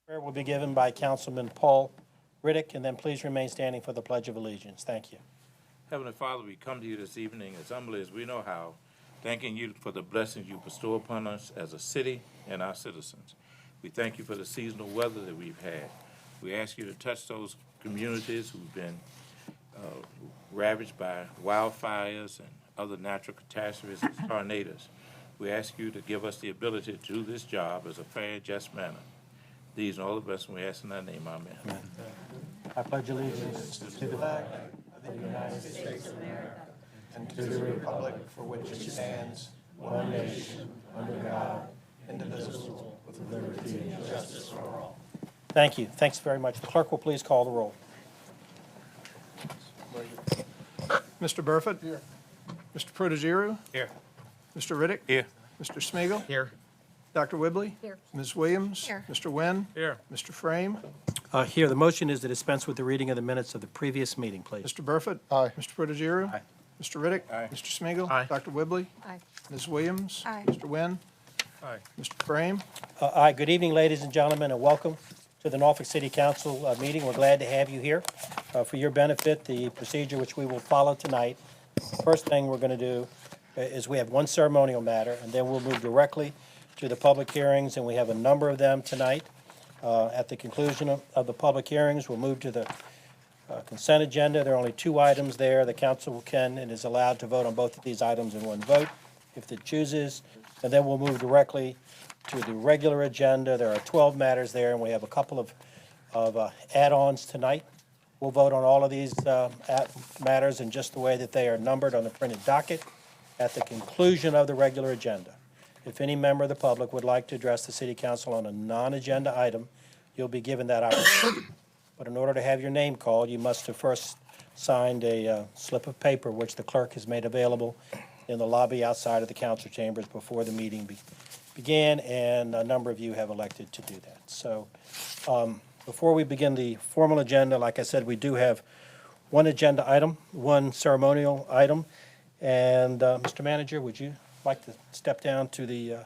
Prayer will be given by Councilman Paul Riddick, and then please remain standing for the Pledge of Allegiance. Thank you. Heavenly Father, we come to you this evening as humbly as we know how, thanking you for the blessings you bestow upon us as a city and our citizens. We thank you for the seasonal weather that we've had. We ask you to touch those communities who've been ravaged by wildfires and other natural catastrophes and tornadoes. We ask you to give us the ability to do this job as a fair, just manner. These and all the best, and we ask in thy name, amen. I pledge allegiance to the flag of the United States of America and to the republic for which it stands, one nation, under God, indivisible, with liberty and justice for all. Thank you. Thanks very much. The clerk will please call the roll. Mr. Burford? Here. Mr. Protogiru? Here. Mr. Riddick? Here. Mr. Smigiel, Here. Dr. Whibley? Here. Ms. Williams? Here. Mr. Wynn? Here. Mr. Frame? Here, the motion is to dispense with the reading of the minutes of the previous meeting, please. Mr. Burford? Aye. Mr. Protogiru? Aye. Mr. Riddick? Aye. Mr. Smigiel, Aye. Dr. Whibley? Aye. Ms. Williams? Aye. Mr. Wynn? Aye. Mr. Frame? Aye. Good evening, ladies and gentlemen, and welcome to the Norfolk City Council meeting. We're glad to have you here. For your benefit, the procedure which we will follow tonight, first thing we're going to do is we have one ceremonial matter, and then we'll move directly to the public hearings, and we have a number of them tonight. At the conclusion of the public hearings, we'll move to the consent agenda. There are only two items there. The council can and is allowed to vote on both of these items in one vote if it chooses. And then we'll move directly to the regular agenda. There are 12 matters there, and we have a couple of add-ons tonight. We'll vote on all of these matters in just the way that they are numbered on the printed docket at the conclusion of the regular agenda. If any member of the public would like to address the city council on a non-agenda item, you'll be given that opportunity. But in order to have your name called, you must have first signed a slip of paper, which the clerk has made available in the lobby outside of the council chambers before the meeting began, and a number of you have elected to do that. So before we begin the formal agenda, like I said, we do have one agenda item, one ceremonial item. And Mr. Manager, would you like to step down to the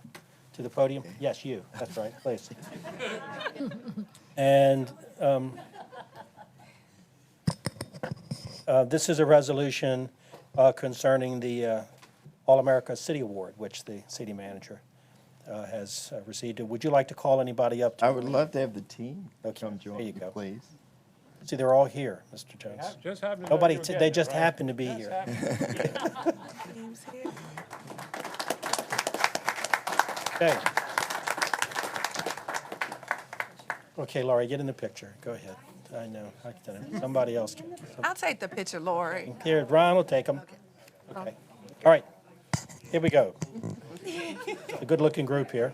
podium? Yes, you. That's right, please. And this is a resolution concerning the All-America City Award, which the city manager has received. Would you like to call anybody up? I would love to have the team Okay, come join there you me, go. please. See, they're all here, Mr. Jones. Just happened to Nobody, know you were they getting just it, right? happen to be Just here. happened. Okay. Okay, Laurie, get in the picture. Go ahead. I know. Somebody else can. I'll take the picture, Lori. Here, Ron will take them. Okay. All right. Here we go. A good-looking group here.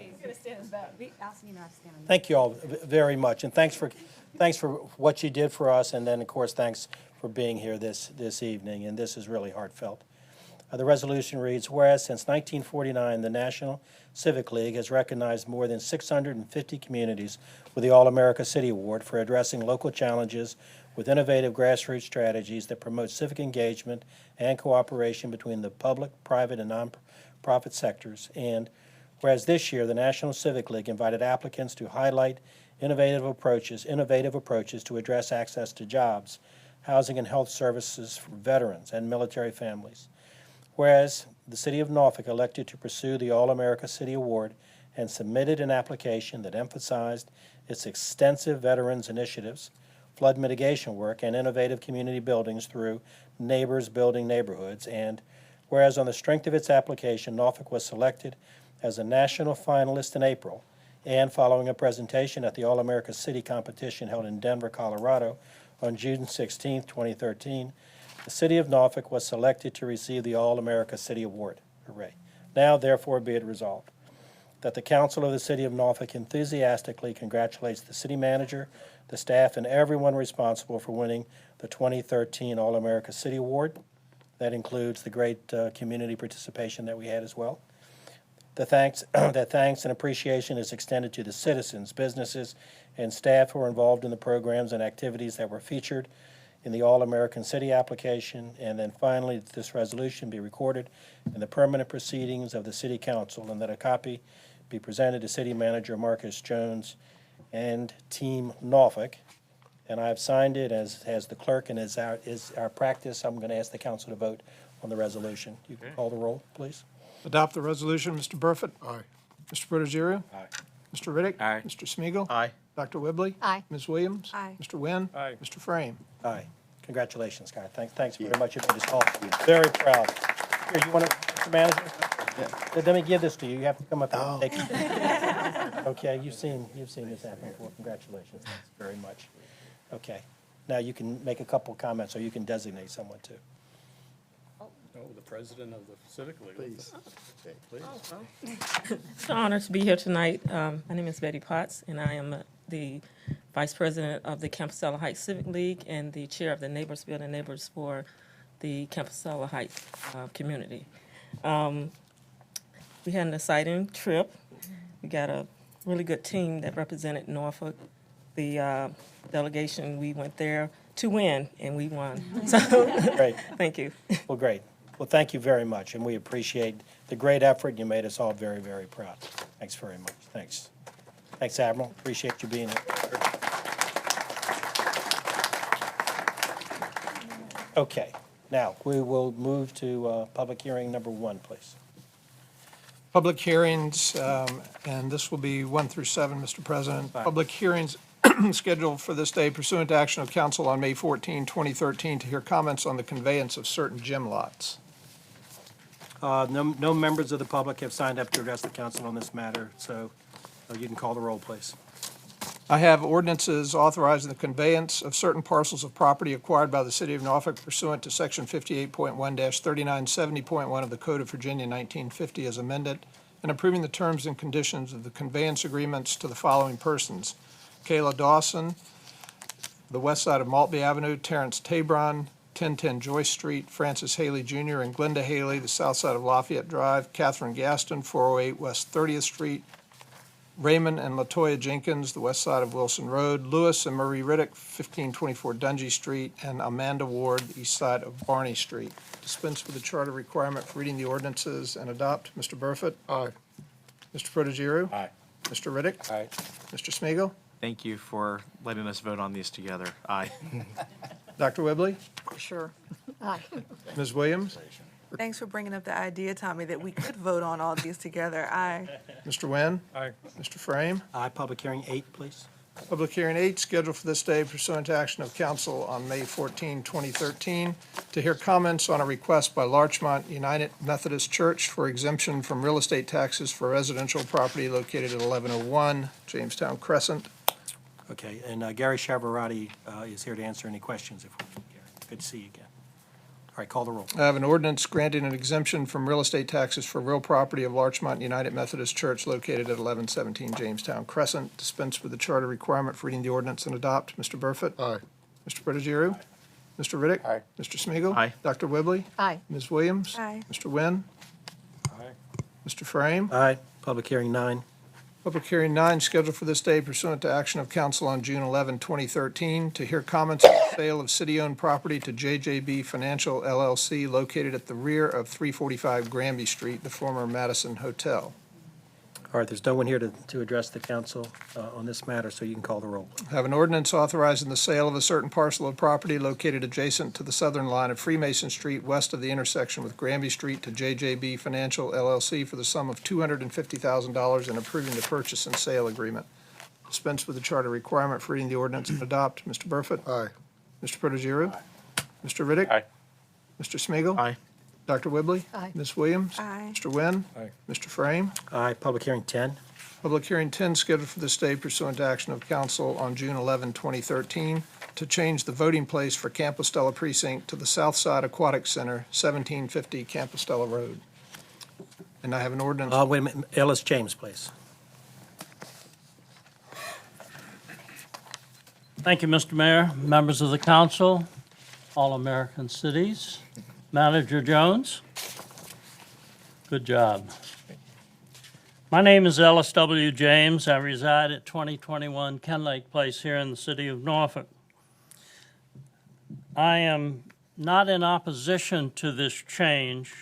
Thank you all very much, and thanks for what you did for us, and then, of course, thanks for being here this evening, and this is really heartfelt. The resolution reads, whereas since 1949, the National Civic League has recognized more than 650 communities with the All-America City Award for addressing local challenges with innovative grassroots strategies that promote civic engagement and cooperation between the public, private, and nonprofit sectors. And whereas this year, the National Civic League invited applicants to highlight innovative approaches to address access to jobs, housing, and health services for veterans and military families. Whereas the City of Norfolk elected to pursue the All-America City Award and submitted an application that emphasized its extensive veterans initiatives, flood mitigation work, and innovative community buildings through Neighbors Building Neighborhoods. And whereas on the strength of its application, Norfolk was selected as a national finalist in April, and following a presentation at the All-America City competition held in Denver, Colorado on June 16, 2013, the City of Norfolk was selected to receive the All-America City Award. Hooray. Now, therefore, be it resolved that the Council of the City of Norfolk enthusiastically congratulates the city manager, the staff, and everyone responsible for winning the 2013 All-America City Award. That includes the great community participation that we had as well. That thanks and appreciation is extended to the citizens, businesses, and staff who are involved in the programs and activities that were featured in the All-American City application. And then finally, that this resolution be recorded in the permanent proceedings of the City Council, and that a copy be presented to City Manager Marcus Jones and Team Norfolk. And I've signed it as the clerk, and as our practice, I'm going to ask the council to vote on the resolution. You can call the roll, please. Adopt the resolution, Mr. Burford. Aye. Mr. Protogiru. Aye. Mr. Riddick. Aye. Mr. Smiegel. Aye. Dr. Whibley. Aye. Ms. Williams. Aye. Mr. Wynn. Aye. Mr. Frame. Aye. Congratulations, guys. Thanks very much. You made us all very proud. Here, you want to, Mr. Manager? Let me give this to you. You have to come up here and take it. Okay, you've seen this happen before. Congratulations. Thanks very much. Okay. Now you can make a couple comments, or you can designate someone too. Oh, the president of the Civic League. Please. It's an honor to be here tonight. My name is Betty Potts, and I am the Vice President of the Campostella Heights Civic League and the Chair of the Neighbors Building Neighbors for the Campostella Heights community. We had an exciting trip. We got a really good team that represented Norfolk. The delegation, we went there to win, and we won. So, Great. thank you. Well, great. Well, thank you very much, and we appreciate the great effort. You made us all very, very proud. Thanks very much. Thanks. Thanks, Admiral. Appreciate you being here. Okay. Now, we will move to public hearing number 1, please. Public hearings, and this will be 1 through 7, Mr. President. Fine. Public hearings scheduled for this day pursuant to action of council on May 14, 2013, to hear comments on the conveyance of certain gym lots. No members of the public have signed up to address the council on this matter, so you can call the roll, please. I have ordinances authorizing the conveyance of certain parcels of property acquired by the city of Norfolk pursuant to section 58.1-3970.1 of the Code of Virginia 1950 as amended, and approving the terms and conditions of the conveyance agreements to the following persons: Kayla Dawson, the west side of Maltby Avenue; Terrence Tabron, 1010 Joyce Street; Francis Haley Jr. and Glenda Haley, the south side of Lafayette Drive; Catherine Gaston, 408 West 30th Street; Raymond and Latoya Jenkins, the west side of Wilson Road; Lewis and Marie Riddick, 1524 Dungy Street; and Amanda Ward, the east side of Barney Street. Dispense with the charter requirement for reading the ordinances and adopt. Mr. Burford? Aye. Mr. Protogiru? Aye. Mr. Riddick? Aye. Mr. Smiegel? Thank you for letting us vote on these together. Aye. Dr. Whibley? Sure. Aye. Ms. Williams? Thanks for bringing up the idea, Tommy, that we could vote on all these together. Aye. Mr. Wynn? Aye. Mr. Frame? Aye. Public hearing 8, please. Public hearing 8, scheduled for this day pursuant to action of council on May 14, 2013, to hear comments on a request by Larchmont United Methodist Church for exemption from real estate taxes for residential property located at 1101 Jamestown Crescent. Okay, and Gary Chavarati is here to answer any questions if we can. Gary, good to see you again. All right, call the roll. I have an ordinance granting an exemption from real estate taxes for real property of Larchmont United Methodist Church located at 1117 Jamestown Crescent. Dispense with the charter requirement for reading the ordinance and adopt. Mr. Burford? Aye. Mr. Protogiru? Mr. Riddick? Aye. Mr. Smiegel? Aye. Dr. Whibley? Aye. Ms. Williams? Aye. Mr. Wynn? Aye. Mr. Frame? Aye. Public hearing 9. Public hearing 9, scheduled for this day pursuant to action of council on June 11, 2013, to hear comments on the sale of city-owned property to JJB Financial LLC located at the rear of 345 Granby Street, the former Madison Hotel. All right, there's no one here to address the council on this matter, so you can call the roll. I have an ordinance authorizing the sale of a certain parcel of property located adjacent to the southern line of Freemason Street, west of the intersection with Granby Street, to JJB Financial LLC for the sum of $250,000 and approving the purchase and sale agreement. Dispense with the charter requirement for reading the ordinance and adopt. Mr. Burford? Aye. Mr. Protogiru? Mr. Riddick? Aye. Mr. Smiegel? Aye. Dr. Whibley? Aye. Ms. Williams? Aye. Mr. Wynn? Aye. Mr. Frame? Aye. Public hearing 10. Public hearing 10 scheduled for this day pursuant to action of council on June 11, 2013, to change the voting place for Campostella Precinct to the Southside Aquatic Center, 1750 Campostella Road. And I have an ordinance. Wait a minute. Ellis James, please. Thank you, Mr. Mayor, members of the council, all American cities. Manager Jones, good job. My name is Ellis W. James. I reside at 2021 Ken Lake Place here in the city of Norfolk. I am not in opposition to this change,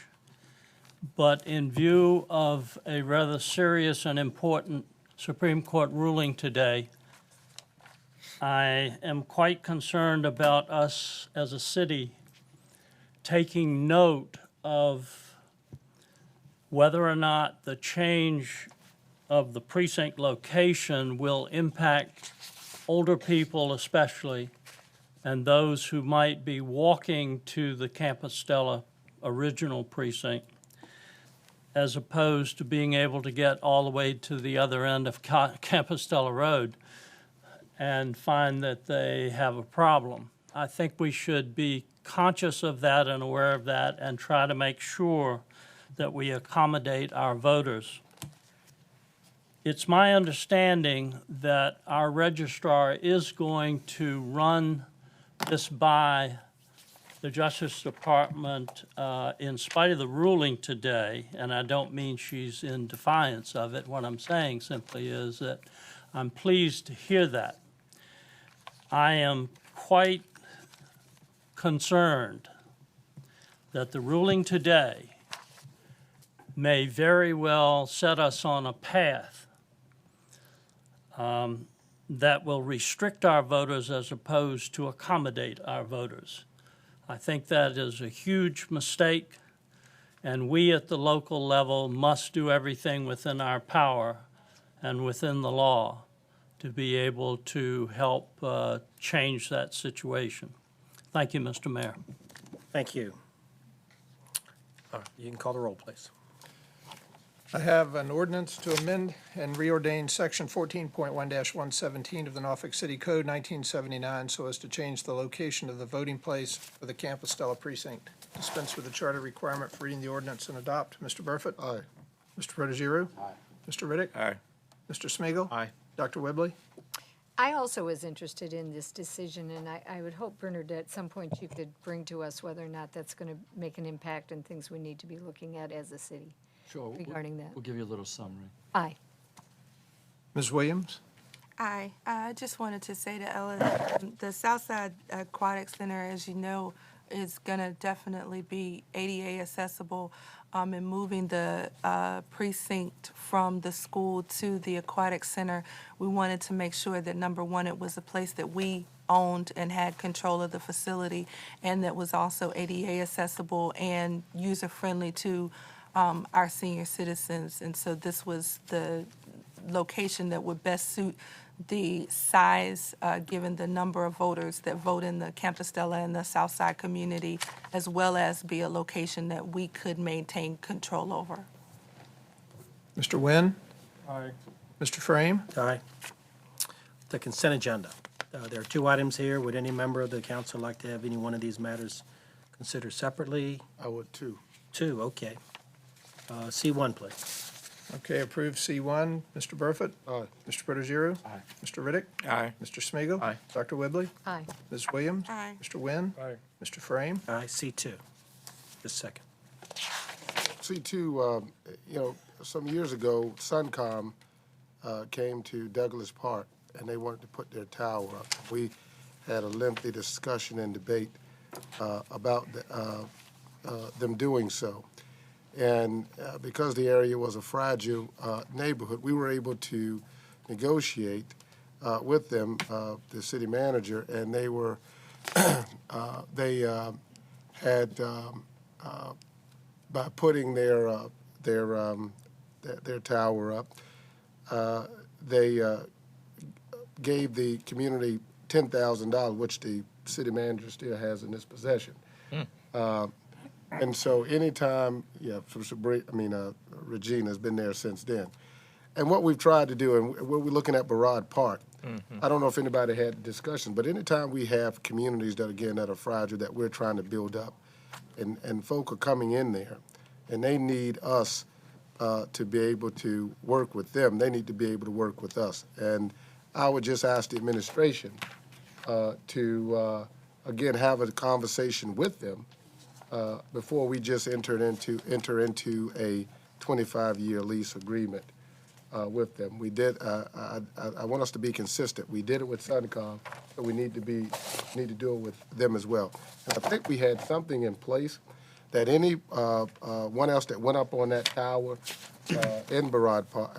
but in view of a rather serious and important Supreme Court ruling today, I am quite concerned about us as a city taking note of whether or not the change of the precinct location will impact older people especially, and those who might be walking to the Compostela original precinct, as opposed to being able to get all the way to the other end of Compostela Road and find that they have a problem. I think we should be conscious of that and aware of that and try to make sure that we accommodate our voters. It's my understanding that our registrar is going to run this by the Justice Department in spite of the ruling today, and I don't mean she's in defiance of it. What I'm saying simply is that I'm pleased to hear that. I am quite concerned that the ruling today may very well set us on a path that will restrict our voters as opposed to accommodate our voters. I think that is a huge mistake, and we at the local level must do everything within our power and within the law to be able to help change that situation. Thank you, Mr. Mayor. Thank you. All right, you can call the roll, please. I have an ordinance to amend and reordain Section 14.1-117 of the Norfolk City Code 1979 so as to change the location of the voting place for the Compostela precinct. Dispense with the charter requirement for reading the ordinance and adopt. Mr. Burford? Aye. Mr. Protogiru? Aye. Mr. Riddick? Aye. Mr. Smigiel, Aye. Dr. Whibley? I also was interested in this decision, and I would hope, Bernard, at some point you could bring to us whether or not that's going to make an impact and things we need to be looking at as a city Sure. regarding that. We'll give you a little summary. Aye. Ms. Williams? I just wanted to say to Ella, that the Southside Aquatic Center, as you know, is going to definitely be ADA accessible, and moving the precinct from the school to the aquatic center. We wanted to make sure that, number one, it was a place that we owned and had control of the facility, and that was also ADA accessible and user-friendly to our senior citizens. And so this was the location that would best suit the size, given the number of voters that vote in the Compostela and the Southside community, as well as be a location that we could maintain control over. Mr. Wynn? Aye. Mr. Frame? Aye. The consent agenda. There are two items here. Would any member of the council like to have any one of these matters considered separately? I would too. Two, okay. C1, please. Okay, approve C1. Mr. Burford? Aye. Mr. Protogiru? Aye. Mr. Riddick? Aye. Mr. Smigiel, Aye. Dr. Whibley? Aye. Ms. Williams? Aye. Mr. Wynn? Aye. Mr. Frame? Aye, C2. Just a second. C2, some years ago, Suncom came to Douglas Park, and they wanted to put their tower up. We had a lengthy discussion and debate about them doing so. And because the area was a fragile neighborhood, we were able to negotiate with them, the city manager, and they were, they had, by putting their tower up, they gave the community $10,000, which the city manager still has in his possession. And so anytime, Regina's been there since then. And what we've tried to do, and we're looking at Barad Park, I don't know if anybody had discussion, but anytime we have communities that, again, that are fragile, that we're trying to build up, and folk are coming in there, and they need us to be able to work with them. They need to be able to work with us. And I would just ask the administration to, again, have a conversation with them before we just enter into a 25-year lease agreement with them. We did. I want us to be consistent. We did it with Suncom, but we need to do it with them as well. And I think we had something in place that any one else that went up on that tower in Barrard Park,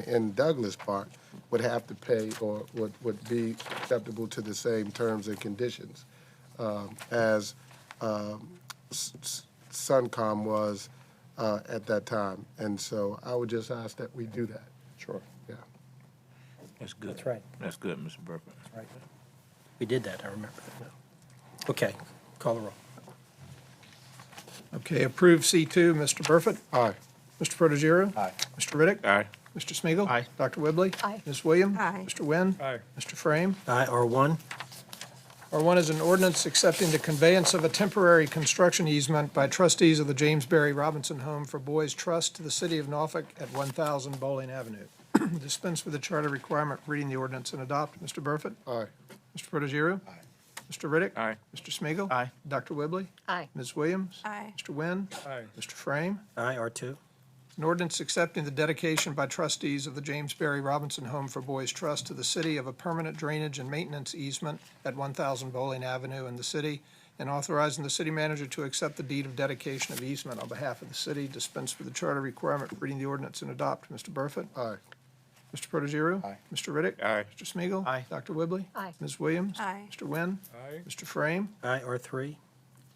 in Douglas Park, would have to pay or would be acceptable to the same terms and conditions as Suncom was at that time. And so I would just ask that we do that. Sure. Yeah. That's good. That's right. That's good, Mr. Burford. Right. We did that, I remember. Okay, call the roll. Okay, approve C2, Mr. Burford. Aye. Mr. Protogiru. Aye. Mr. Riddick. Aye. Mr. Smigiel, Aye. Dr. Whibley. Aye. Ms. Williams. Aye. Mr. Wynn. Aye. Mr. Frame. Aye, R1. R1 is an ordinance accepting the conveyance of a temporary construction easement by trustees of the James Berry Robinson Home for Boys Trust to the City of Norfolk at 1,000 Bowling Avenue. Dispense with the charter requirement for reading the ordinance and adopt. Mr. Burford. Aye. Mr. Protogiru. Aye. Mr. Riddick. Aye. Mr. Smigiel, Aye. Dr. Whibley. Aye. Ms. Williams. Aye. Mr. Wynn. Aye. Mr. Frame. Aye, R2. An ordinance accepting the dedication by trustees of the James Berry Robinson Home for Boys Trust to the city of a permanent drainage and maintenance easement at 1,000 Bowling Avenue in the city, and authorizing the city manager to accept the deed of dedication of easement on behalf of the city. Dispense with the charter requirement for reading the ordinance and adopt. Mr. Burford. Aye. Mr. Protogiru. Aye. Mr. Riddick. Aye. Mr. Smigiel, Aye. Dr. Whibley. Aye. Ms. Williams. Aye. Mr. Wynn. Aye. Mr. Frame. Aye, R3.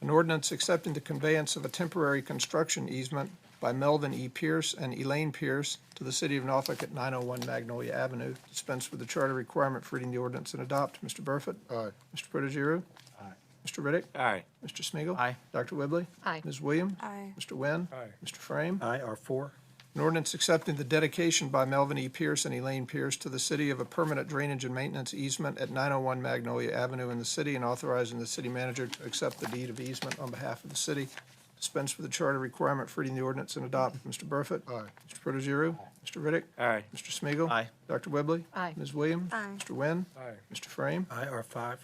An ordinance accepting the conveyance of a temporary construction easement by Melvin E. Pierce and Elaine Pierce to the city of Norfolk at 901 Magnolia Avenue. Dispense with the charter requirement for reading the ordinance and adopt. Mr. Burford. Aye. Mr. Protogiru. Aye. Mr. Riddick. Aye. Mr. Smigiel, Aye. Dr. Whibley. Aye. Ms. Williams. Aye. Mr. Wynn. Aye. Mr. Frame. Aye, R4. An ordinance accepting the dedication by Melvin E. Pierce and Elaine Pierce to the city of a permanent drainage and maintenance easement at 901 Magnolia Avenue in the city, and authorizing the city manager to accept the deed of easement on behalf of the city. Dispense with the charter requirement for reading the ordinance and adopt. Mr. Burford. Aye. Mr. Protogiru. Mr. Riddick. Aye. Mr. Smigiel, Aye. Dr. Whibley. Aye. Ms. Williams. Aye. Mr. Wynn. Aye. Mr. Frame. Aye, R5.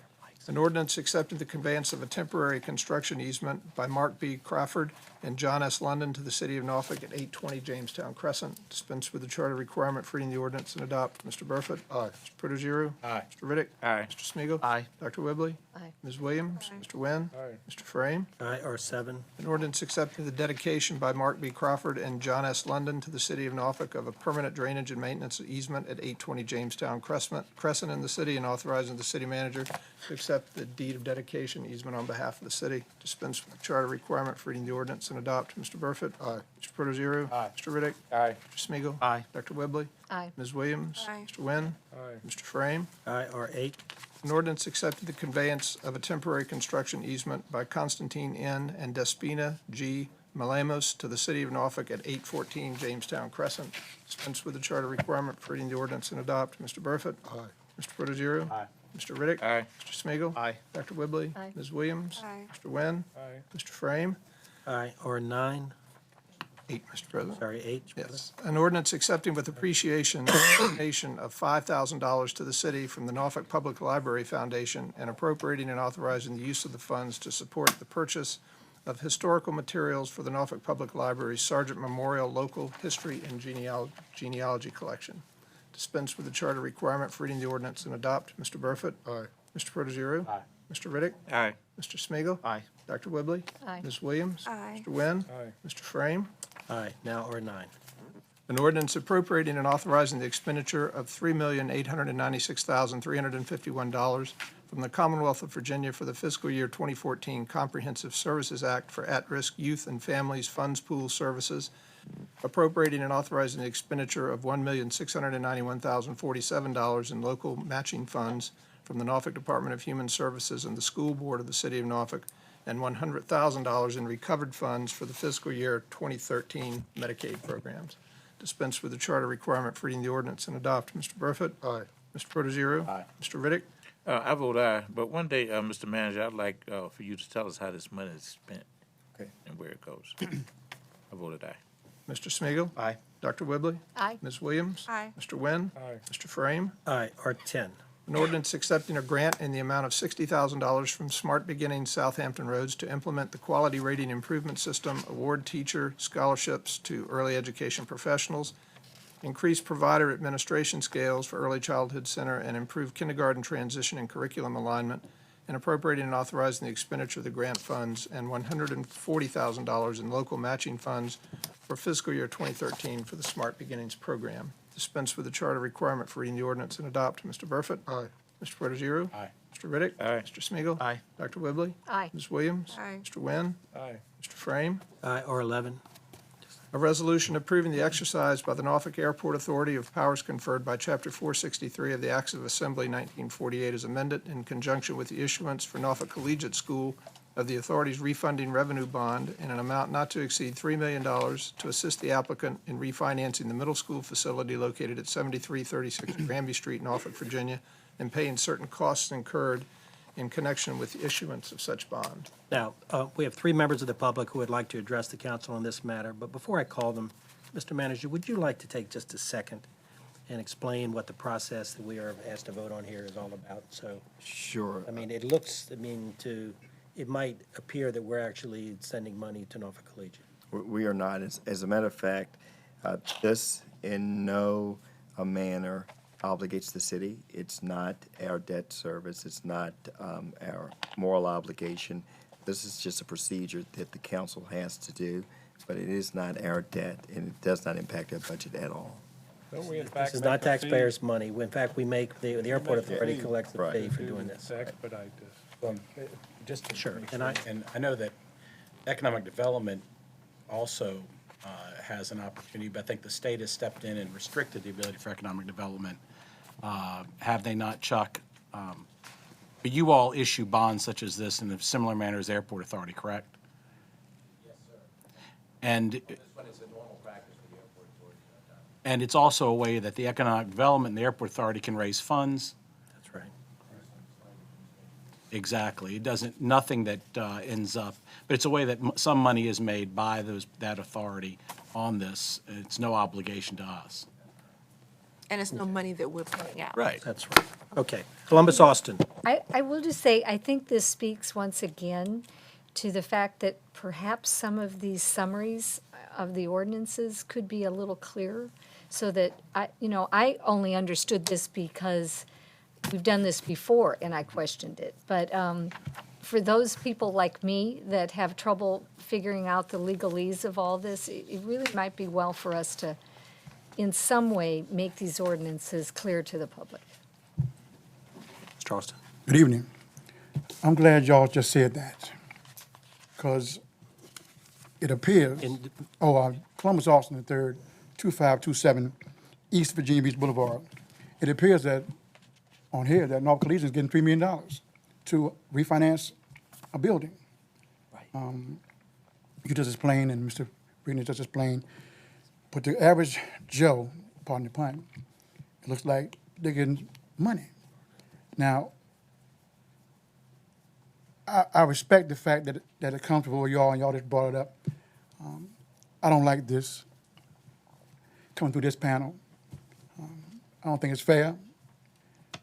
An ordinance accepting the conveyance of a temporary construction easement by Mark B. Crawford and John S. London to the city of Norfolk at 820 Jamestown Crescent. Dispense with the charter requirement for reading the ordinance and adopt. Mr. Burford. Aye. Mr. Protogiru. Aye. Mr. Riddick. Aye. Mr. Smigiel, Aye. Dr. Whibley. Aye. Ms. Williams. Aye. Mr. Wynn. Aye. Mr. Frame. Aye, R7. An ordinance accepting the dedication by Mark B. Crawford and John S. London to the city of Norfolk of a permanent drainage and maintenance easement at 820 Jamestown Crescent in the city, and authorizing the city manager to accept the deed of dedication easement on behalf of the city. Dispense with the charter requirement for reading the ordinance and adopt. Mr. Burford. Aye. Mr. Protogiru. Aye. Mr. Riddick. Aye. Mr. Smigiel, Aye. Dr. Whibley. Aye. Ms. Williams. Aye. Mr. Wynn. Aye. Mr. Frame. Aye, R8. An ordinance accepting the conveyance of a temporary construction easement by Constantine N. and Despina G. Malamos to the city of Norfolk at 814 Jamestown Crescent. Dispense with the charter requirement for reading the ordinance and adopt. Mr. Burford. Aye. Mr. Protogiru. Aye. Mr. Riddick. Aye. Mr. Smigiel, Aye. Dr. Whibley. Aye. Ms. Williams. Aye. Mr. Wynn. Aye. Mr. Frame. Aye, R9. 8, Mr. President. Sorry, 8. Yes. An ordinance accepting with appreciation a donation of $5,000 to the city from the Norfolk Public Library Foundation, and appropriating and authorizing the use of the funds to support the purchase of historical materials for the Norfolk Public Library's Sergeant Memorial Local History and Genealogy Collection. Dispense with the charter requirement for reading the ordinance and adopt. Mr. Burford. Aye. Mr. Protogiru. Aye. Mr. Riddick. Aye. Mr. Smigiel, Aye. Dr. Whibley. Aye. Ms. Williams. Aye. Mr. Wynn. Aye. Mr. Frame. Aye, now R9. An ordinance appropriating and authorizing the expenditure of $3,896,351 from the Commonwealth of Virginia for the fiscal year 2014 Comprehensive Services Act for at-risk youth and families funds pool services, appropriating and authorizing the expenditure of $1,691,047 in local matching funds from the Norfolk Department of Human Services and the School Board of the City of Norfolk, and $100,000 in recovered funds for the fiscal year 2013 Medicaid programs. Dispense with the charter requirement for reading the ordinance and adopt. Mr. Burford. Aye. Mr. Protogiru. Aye. Mr. Riddick. I vote aye, but one day, Mr. Manager, I'd like for you to tell us how this money is spent. Okay. And where it goes. I voted aye. Mr. Smigiel, Aye. Dr. Whibley. Aye. Ms. Williams. Aye. Mr. Wynn. Aye. Mr. Frame. Aye, R10. An ordinance accepting a grant in the amount of $60,000 from Smart Beginnings Southampton Roads to implement the Quality Rating Improvement System, award teacher scholarships to early education professionals, increase provider administration scales for Early Childhood Center, and improve kindergarten transition and curriculum alignment, and appropriating and authorizing the expenditure of the grant funds and $140,000 in local matching funds for fiscal year 2013 for the Smart Beginnings program. Dispense with the charter requirement for reading the ordinance and adopt. Mr. Burford? Aye. Mr. Protogiru? Aye. Mr. Riddick? Aye. Mr. Smigiel, Aye. Dr. Whibley? Aye. Ms. Williams? Aye. Mr. Wynn? Aye. Mr. Frame? Or 11. A resolution approving the exercise by the Norfolk Airport Authority of powers conferred by Chapter 463 of the Acts of Assembly 1948 as amended in conjunction with the issuance for Norfolk Collegiate School of the authority's refunding revenue bond in an amount not to exceed $3 million to assist the applicant in refinancing the middle school facility located at 7336 Granby Street, Norfolk, Virginia, and paying certain costs incurred in connection with the issuance of such bond. Now, we have 3 members of the public who would like to address the council on this matter, but before I call them, Mr. Manager, would you like to take just a second and explain what the process that we are asked to vote on here is all about? So, Sure. I mean, it might appear that we're actually sending money to Norfolk Collegiate. We are not. As a matter of fact, this in no manner obligates the city. It's not our debt service. It's not our moral obligation. This is just a procedure that the council has to do, but it is not our debt, and it does not impact our budget at all. Don't we in fact This is make not a fee? taxpayers' money. In fact, the airport authority collects the Right. fee for doing this. To expedite this. Well, just to Sure, make and sure, and I know that economic development also has an opportunity, but I think the state has stepped in and restricted the ability for economic development. Have they not, Chuck? But you all issue bonds such as this in a similar manner as the Airport Authority, correct? Yes, sir. And this one is a normal practice for the Airport Authority. And it's also a way that the economic development and the Airport Authority can raise funds. That's right. Exactly. It doesn't, nothing that ends up, but it's a way that some money is made by that authority on this. It's no obligation to us. And it's no money that we're paying out. Right. That's right. Okay. Columbus, Austin. I will just say, I think this speaks once again to the fact that perhaps some of these summaries of the ordinances could be a little clearer, so that, I only understood this because we've done this before and I questioned it. But for those people like me that have trouble figuring out the legalese of all this, it really might be well for us to, in some way, make these ordinances clear to the public. Mr. Austin. Good evening. I'm glad y'all just said that, because it appears, Columbus Austin III, 2527 East Virginia Beach Boulevard. It appears that on here that Norfolk Collegiate is getting $3 million to refinance a building. Right. You just explained, and Mr. Brittany just explained, but the average Joe, pardon the pun, it looks like they're getting money. Now, I respect the fact that it comes before y'all, and y'all just brought it up. I don't like this coming through this panel. I don't think it's fair.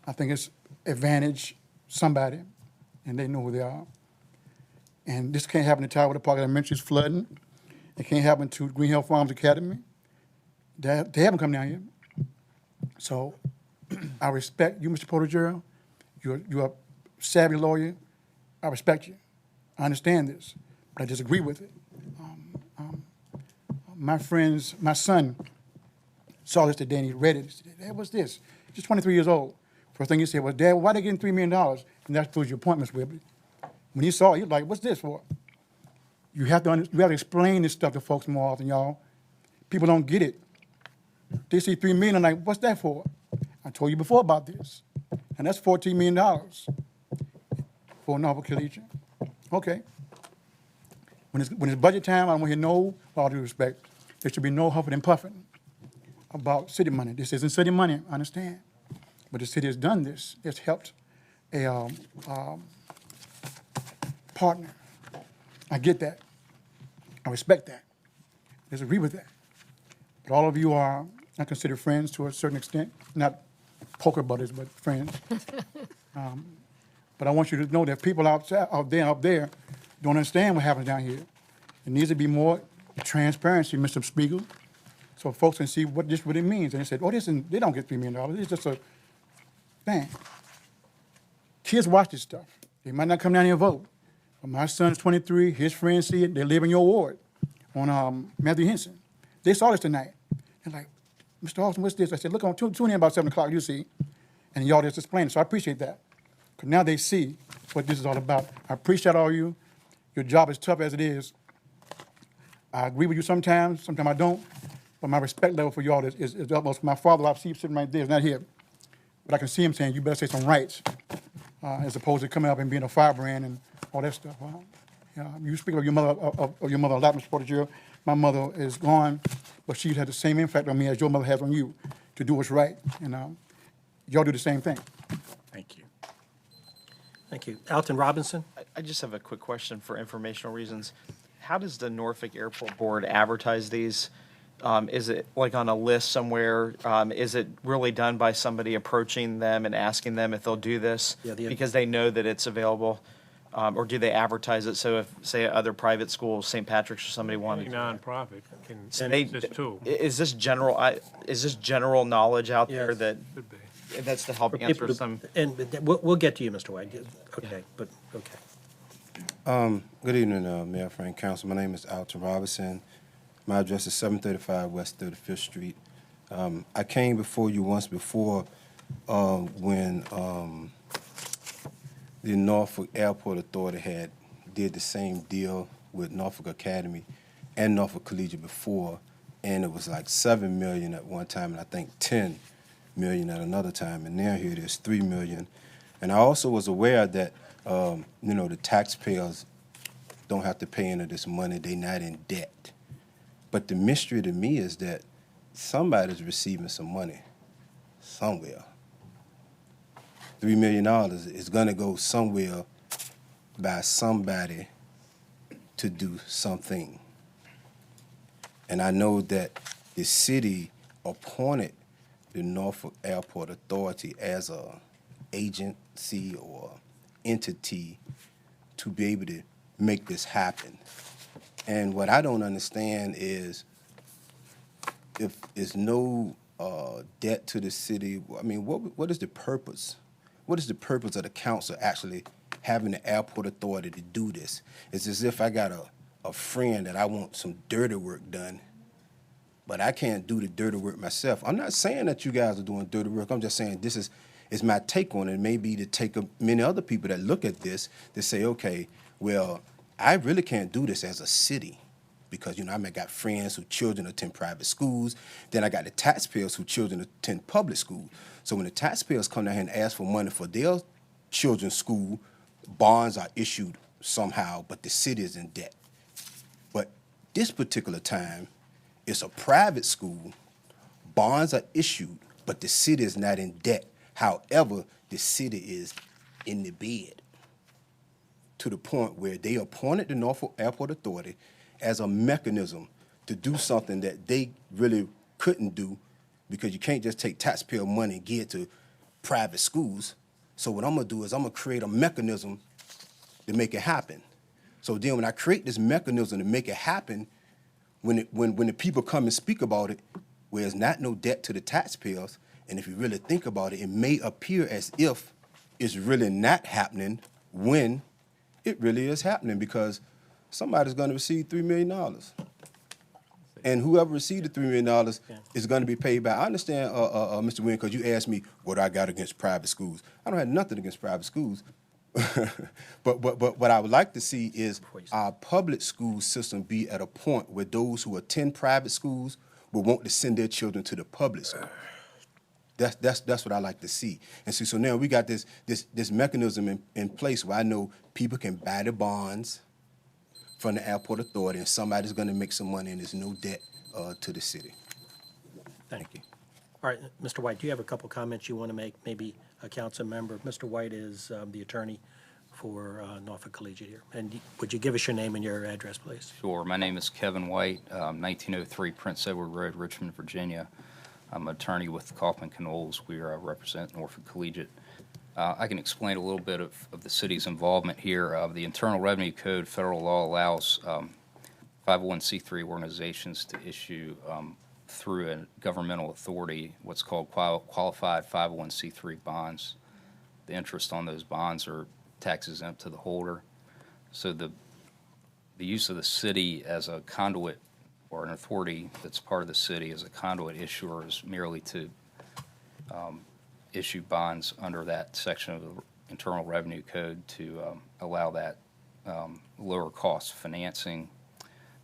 I think it's advantage somebody, and they know who they are. And this can't happen to Tidewater Park Elementary's flooding. It can't happen to Green Hill Farms Academy. They haven't come down here. So I respect you, Mr. Protogiru. You're a savvy lawyer. I respect you. I understand this, but I disagree with it. My son saw this today and he read it. He said, "Dad, what's this?" He's 23 years old. First thing he said was, "Dad, why are they getting $3 million?" And that proves your point, Ms. Whibley. When he saw it, he was like, "What's this for?" You have to explain this stuff to folks more often, y'all. People don't get it. They see $3 million, like, what's that for? I told you before about this. And that's $14 million for Norfolk Collegiate. Okay. When it's budget time, I want to hear no, with all due respect, there should be no huffing and puffing about city money. This isn't city money, I understand. But the city has done this. It's helped a partner. I get that. I respect that. I disagree with that. But all of you are, I consider friends to a certain extent, not poker buddies, but friends. But I want you to know that people out there don't understand what happens down here. There needs to be more transparency, Mr. Spiegel, so folks can see what it means. And they said, they don't get $3 million. It's just a thing. Kids watch this stuff. They might not come down here and vote. But my son's 23, his friends see it, they live in your ward on Matthew Henson. They saw this tonight. They're like, Mr. Austin, what's this? I said, look, tune in about 7 o'clock, you see. And y'all just explained it, so I appreciate that. Because now they see what this is all about. I appreciate all you. Your job is tough as it is. I agree with you sometimes I don't. But my respect level for y'all is utmost. My father, I see him sitting right there, is not here. But I can see him saying, you better say some rights, as opposed to coming up and being a firebrand and all that stuff. You speak of your mother a lot, Mr. Porter. My mother is gone, but she had the same impact on me as your mother has on you to do what's right. And y'all do the same thing. Thank you. Thank you. Alton Robinson? I just have a quick question for informational reasons. How does the Norfolk Airport Board advertise these? Is it like on a list somewhere? Is it really done by somebody approaching them and asking them if they'll do this because they know that it's available? Or do they advertise it so if, say, other private schools, St. Patrick's or somebody wanted Any to? nonprofit can So they, this too. is this general knowledge out there that Could be. that's to help answer some? And we'll get to you, Mr. White. Okay, but, okay. Good evening, Mayor Frank, Council. My name is Alton Robinson. My address is 735 West 35th Street. I came before you once before when the Norfolk Airport Authority did the same deal with Norfolk Academy and Norfolk Collegiate before, and it was like $7 million at one time, and I think $10 million at another time, and now here it is $3 million. And I also was aware that the taxpayers don't have to pay into this money; they're not in debt. But the mystery to me is that somebody's receiving some money somewhere. $3 million is going to go somewhere by somebody to do something. And I know that the city appointed the Norfolk Airport Authority as a agency or entity to be able to make this happen. And what I don't understand is if there's no debt to the city, I mean, what is the purpose? What is the purpose of the council actually having the airport authority to do this? It's as if I got a friend that I want some dirty work done, but I can't do the dirty work myself. I'm not saying that you guys are doing dirty work. I'm just saying this is my take on it. Maybe the take of many other people that look at this to say, okay, well, I really can't do this as a city because, I got friends whose children attend private schools. Then I got the taxpayers whose children attend public school. So when the taxpayers come down here and ask for money for their children's school, bonds are issued somehow, but the city is in debt. But this particular time, it's a private school, bonds are issued, but the city is not in debt. However, the city is in the bed to the point where they appointed the Norfolk Airport Authority as a mechanism to do something that they really couldn't do because you can't just take taxpayer money and give it to private schools. So what I'm going to do is I'm going to create a mechanism to make it happen. So then when I create this mechanism to make it happen, when the people come and speak about it, where there's not no debt to the taxpayers, and if you really think about it, it may appear as if it's really not happening when it really is happening because somebody's going to receive $3 million. And whoever received the $3 million is going to be paid back. I understand, Mr. Wynn, because you asked me what I got against private schools. I don't have nothing against private schools. but what I would like to see is our public school system be at a point where those who attend private schools will want to send their children to the public school. That's what I like to see. And so now we got this mechanism in place where I know people can buy the bonds from the airport authority, and somebody's going to make some money, and there's no debt to the city. Thank you. All right, Mr. White, do you have a couple comments you want to make? Maybe a council member. Mr. White is the attorney for Norfolk Collegiate here. And would you give us your name and your address, please? Sure. My name is Kevin White, 1903 Prince Edward Road, Richmond, Virginia. I'm an attorney with Kaufman Knowles. We represent Norfolk Collegiate. I can explain a little bit of the city's involvement here. The Internal Revenue Code, federal law allows 501c3 organizations to issue through a governmental authority what's called qualified 501c3 bonds. The interest on those bonds are tax exempt to the holder. So the use of the city as a conduit or an authority that's part of the city as a conduit issuer is merely to issue bonds under that section of the Internal Revenue Code to allow that lower cost financing.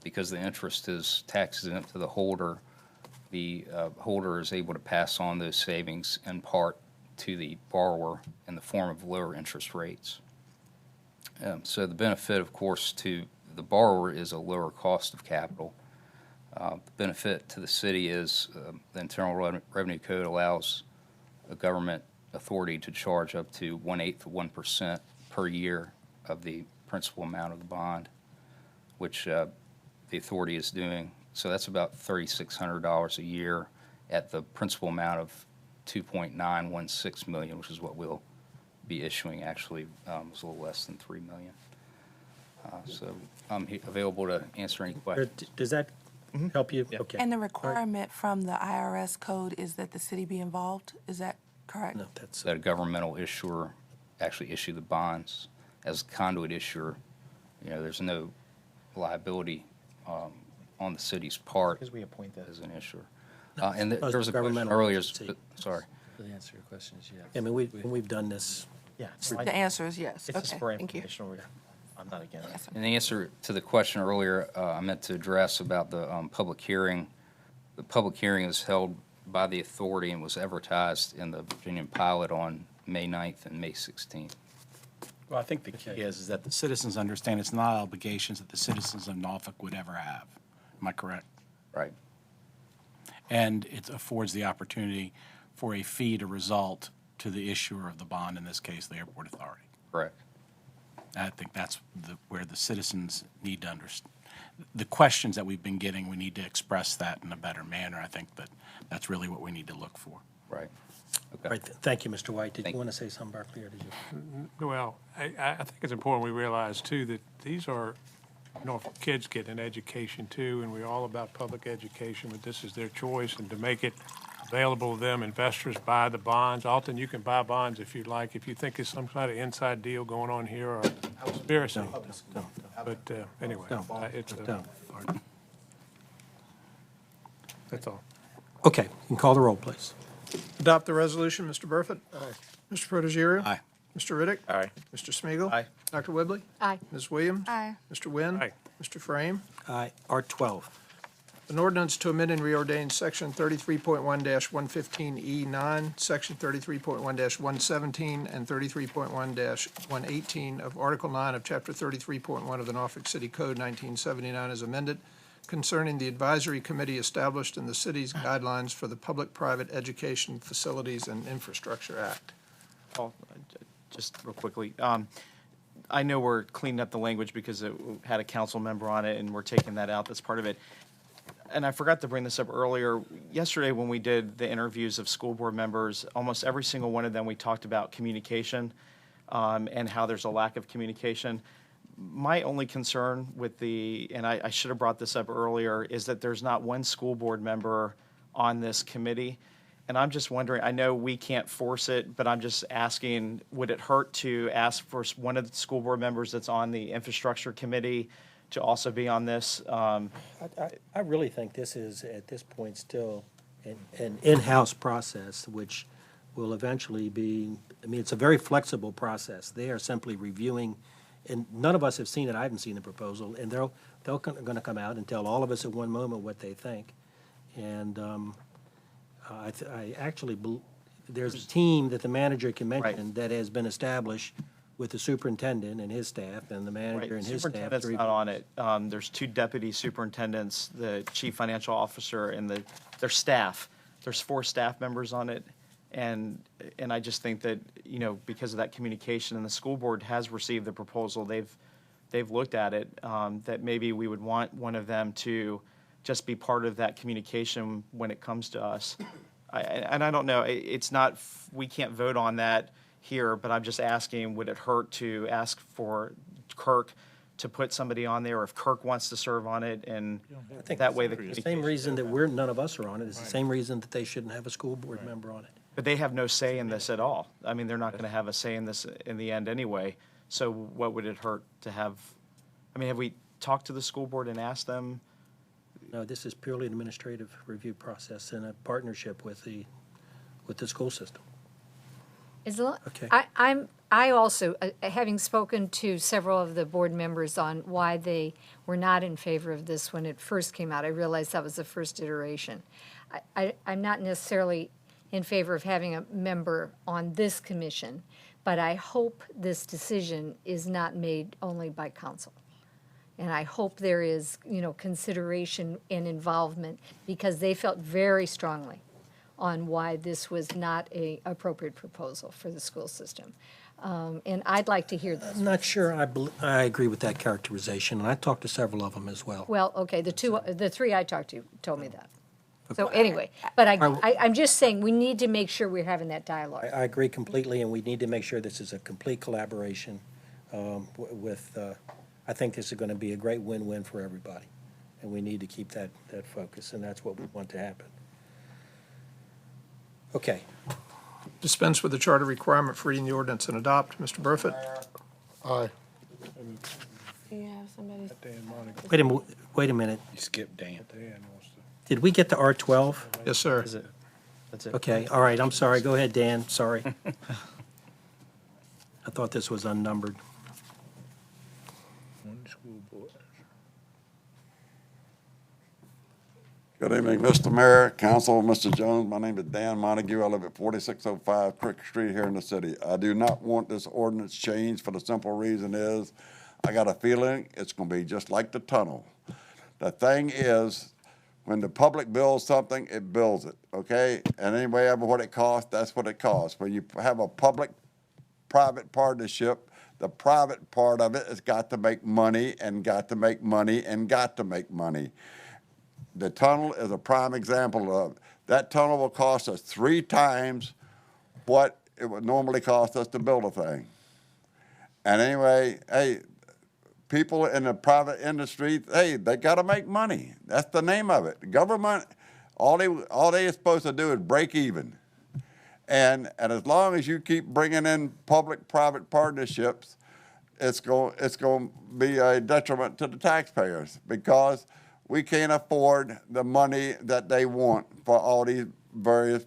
Because the interest is tax exempt to the holder is able to pass on those savings in part to the borrower in the form of lower interest rates. So the benefit, of course, to the borrower is a lower cost of capital. The benefit to the city is the Internal Revenue Code allows a government authority to charge up to 1/8 of 1% per year of the principal amount of the bond, which the authority is doing. So that's about $3,600 a year at the principal amount of $2.916 million, which is what we'll be issuing. Actually, it's a little less than $3 million. So I'm available to answer any questions. Does that help you? Okay. And the requirement from the IRS code is that the city be involved? Is that correct? No, that's, That a governmental issuer actually issue the bonds. As a conduit issuer, there's no liability on the city's part Because we appoint that. as an issuer. And there Because was a question governmental earlier, agency. sorry. The answer to your question is yes. I mean, we've done this. Yeah. The answer is yes. It's just Okay, for thank you. informational reason. I'm not against it. Yes, sir. In the answer to the question earlier, I meant to address about the public hearing. The public hearing is held by the authority and was advertised in the Virginia Pilot on May 9th and May 16th. Well, I think the key is that the citizens understand it's not obligations that the citizens of Norfolk would ever have. Am I correct? Right. And it affords the opportunity for a fee to result to the issuer of the bond, in this case, the airport authority. Correct. I think that's where the citizens need to understand. The questions that we've been getting, we need to express that in a better manner. I think that's really what we need to look for. Right. All right, thank you, Mr. White. Did Thank you you. want to say something, Berkeley, or did you? Well, I think it's important we realize, too, that these are Norfolk kids getting an education, too, and we're all about public education, but this is their choice, and to make it available to them, investors buy the bonds. Alton, you can buy bonds if you'd like, if you think it's some kind of inside deal going on here or conspiracy. But anyway, it's Don't. that's all. Okay, you can call the roll, please. Adopt the resolution, Mr. Burford. Aye. Mr. Protogiru. Aye. Mr. Riddick. Aye. Mr. Smigiel. Aye. Dr. Whibley. Aye. Ms. Williams. Aye. Mr. Wynn. Aye. Mr. Frame. Aye. R12. An ordinance to amend and reordain Section 33.1-115E9, Section 33.1-117, and 33.1-118 of Article 9 of Chapter 33.1 of the Norfolk City Code 1979 as amended, concerning the advisory committee established in the city's guidelines for the Public-Private Education Facilities and Infrastructure Act. Paul, just real quickly, I know we're cleaning up the language because it had a council member on it, and we're taking that out. That's part of it. And I forgot to bring this up earlier. Yesterday, when we did the interviews of school board members, almost every single one of them, we talked about communication and how there's a lack of communication. My only concern with and I should have brought this up earlier, is that there's not one school board member on this committee. And I'm just wondering, I know we can't force it, but I'm just asking, would it hurt to ask for one of the school board members that's on the infrastructure committee to also be on this? I really think this is, at this point, still an in-house process, which will eventually be, I mean, it's a very flexible process. They are simply reviewing, and none of us have seen it, I haven't seen the proposal, and they're going to come out and tell all of us at one moment what they think. And I actually, there's a team that the manager can mention that has been established with the superintendent and his staff, and the manager and his staff. Superintendent's not on it. There's two deputy superintendents, the chief financial officer, and their staff. There's 4 staff members on it. And I just think that, because of that communication, and the school board has received the proposal, they've looked at it, that maybe we would want one of them to just be part of that communication when it comes to us. And I don't know, it's not, we can't vote on that here, but I'm just asking, would it hurt to ask for Kirk to put somebody on there, or if Kirk wants to serve on it, and I think that way the the same communication. reason that none of us are on it is the same reason that they shouldn't have a school board member on it. But they have no say in this at all. I mean, they're not going to have a say in this in the end anyway. So what would it hurt to have, I mean, have we talked to the school board and asked them? No, this is purely an administrative review process in a partnership with the school system. Okay. I also, having spoken to several of the board members on why they were not in favor of this when it first came out, I realized that was the first iteration. I'm not necessarily in favor of having a member on this commission, but I hope this decision is not made only by council. And I hope there is, consideration and involvement, because they felt very strongly on why this was not a appropriate proposal for the school system. And I'd like to hear this. I'm not sure I agree with that characterization, and I talked to several of them as well. Well, okay, the three I talked to told me that. So anyway, but I'm just saying, we need to make sure we're having that dialogue. I agree completely, and we need to make sure this is a complete collaboration I think this is going to be a great win-win for everybody, and we need to keep that focus, and that's what we want to happen. Okay. Dispense with the charter requirement for reading the ordinance and adopt. Mr. Burford? Aye. Do you have somebody? Wait a minute. You skipped Dan. Did we get to R12? Yes, sir. That's it. Okay, all right, I'm sorry. Go ahead, Dan, sorry. I thought this was unnumbered. Good evening, Mr. Mayor, Council, Mr. Jones. My name is Dan Montague. I live at 4605 Cricket Street here in the city. I do not want this ordinance changed for the simple reason is I got a feeling it's going to be just like the tunnel. The thing is, when the public builds something, it builds it, okay? And anyway, ever what it costs, that's what it costs. When you have a public-private partnership, the private part of it has got to make money and got to make money and got to make money. The tunnel is a prime example of that. Tunnel will cost us 3 times what it would normally cost us to build a thing. And anyway, hey, people in the private industry, hey, they got to make money. That's the name of it. The government, all they are supposed to do is break even. And as long as you keep bringing in public-private partnerships, it's going to be a detriment to the taxpayers because we can't afford the money that they want for all these various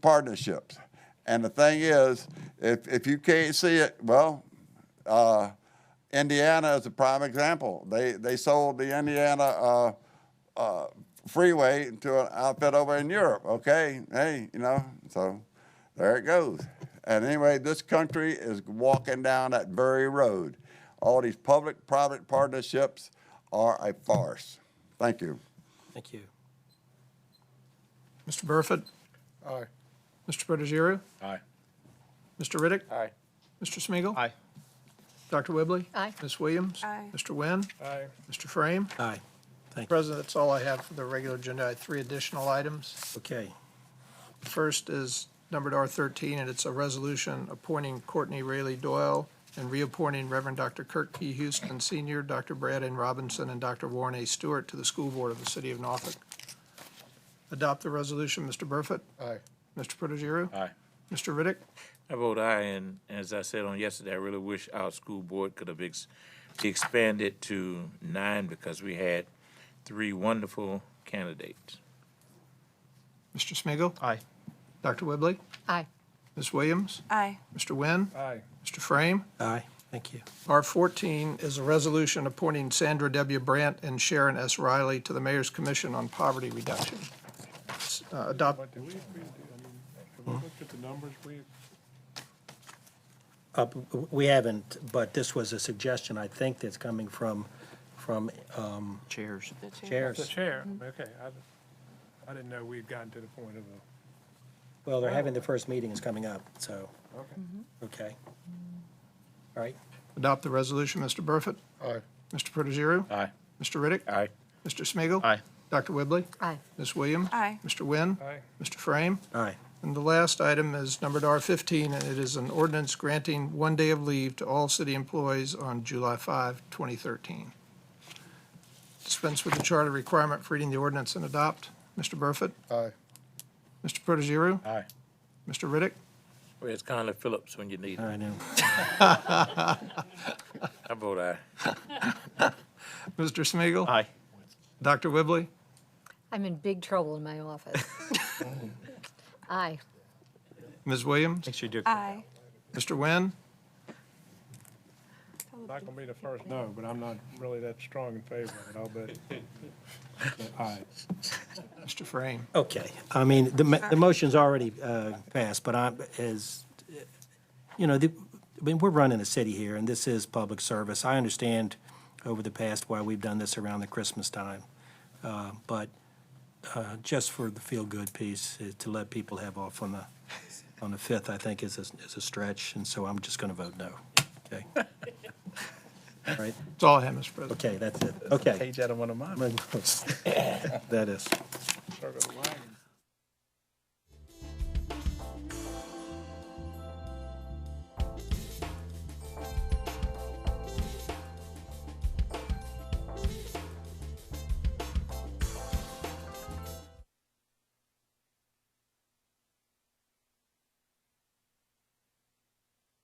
partnerships. And the thing is, if you can't see it, well, Indiana is a prime example. They sold the Indiana freeway to an outfit over in Europe, okay? Hey, so there it goes. And anyway, this country is walking down that very road. All these public-private partnerships are a farce. Thank you. Thank you. Mr. Burford? Aye. Mr. Protogiru? Aye. Mr. Riddick? Aye. Mr. Smigiel, Aye. Dr. Whibley? Aye. Ms. Williams? Aye. Mr. Wynn? Aye. Mr. Frame? Aye. Thank you. President, that's all I have for the regular agenda. I have 3 additional items. Okay. First is numbered R13, and it's a resolution appointing Courtney Rayleigh Doyle and reappointing Reverend Dr. Kirk P. Houston Sr., Dr. Brad N. Robinson, and Dr. Warren A. Stewart to the School Board of the City of Norfolk. Adopt the resolution. Mr. Burford? Aye. Mr. Protogiru? Aye. Mr. Riddick? I vote aye, and as I said on yesterday, I really wish our school board could have expanded to 9 because we had 3 wonderful candidates. Mr. Smigiel, Aye. Dr. Whibley? Aye. Ms. Williams? Aye. Mr. Wynn? Aye. Mr. Frame? Aye. Thank you. R14 is a resolution appointing Sandra W. Brandt and Sharon S. Riley to the Mayor's Commission on Poverty Reduction. Adopt. Did we agree to, have we looked at the numbers? We haven't, but this was a suggestion, I think, that's coming from Chairs. The chairs. The chair, okay. I didn't know we'd gotten to the point of Well, they're having the first meeting is coming up, so, okay. All right. Adopt the resolution. Mr. Burford? Aye. Mr. Protogiru? Aye. Mr. Riddick? Aye. Mr. Smigiel, Aye. Dr. Whibley? Aye. Ms. Williams? Aye. Mr. Wynn? Aye. Mr. Frame? Aye. And the last item is numbered R15, and it is an ordinance granting 1 day of leave to all city employees on July 5, 2013. Dispense with the charter requirement for reading the ordinance and adopt. Mr. Burford? Aye. Mr. Protogiru? Aye. Mr. Riddick? Where's Conley Phillips when you need him? I know. I vote aye. Mr. Smigiel, Aye. Dr. Whibley, I'm in big trouble in my office. Aye. Ms. Williams, Make sure you do. Aye. Mr. Nguyen, Not gonna be the first no, but I'm not really that strong in favor of it, I'll bet. Aye. Mr. Frame. Okay, I mean, the motion's already passed, but we're running a city here, and this is public service. I understand over the past why we've done this around the Christmas time, but just for the feel-good piece, to let people have off on the 5th, I think is a stretch, and so I'm just going to vote no. Okay. All right. That's all I have, Mr. President. Okay, that's it. Okay. Page out of one of mine. That is. Start with the line.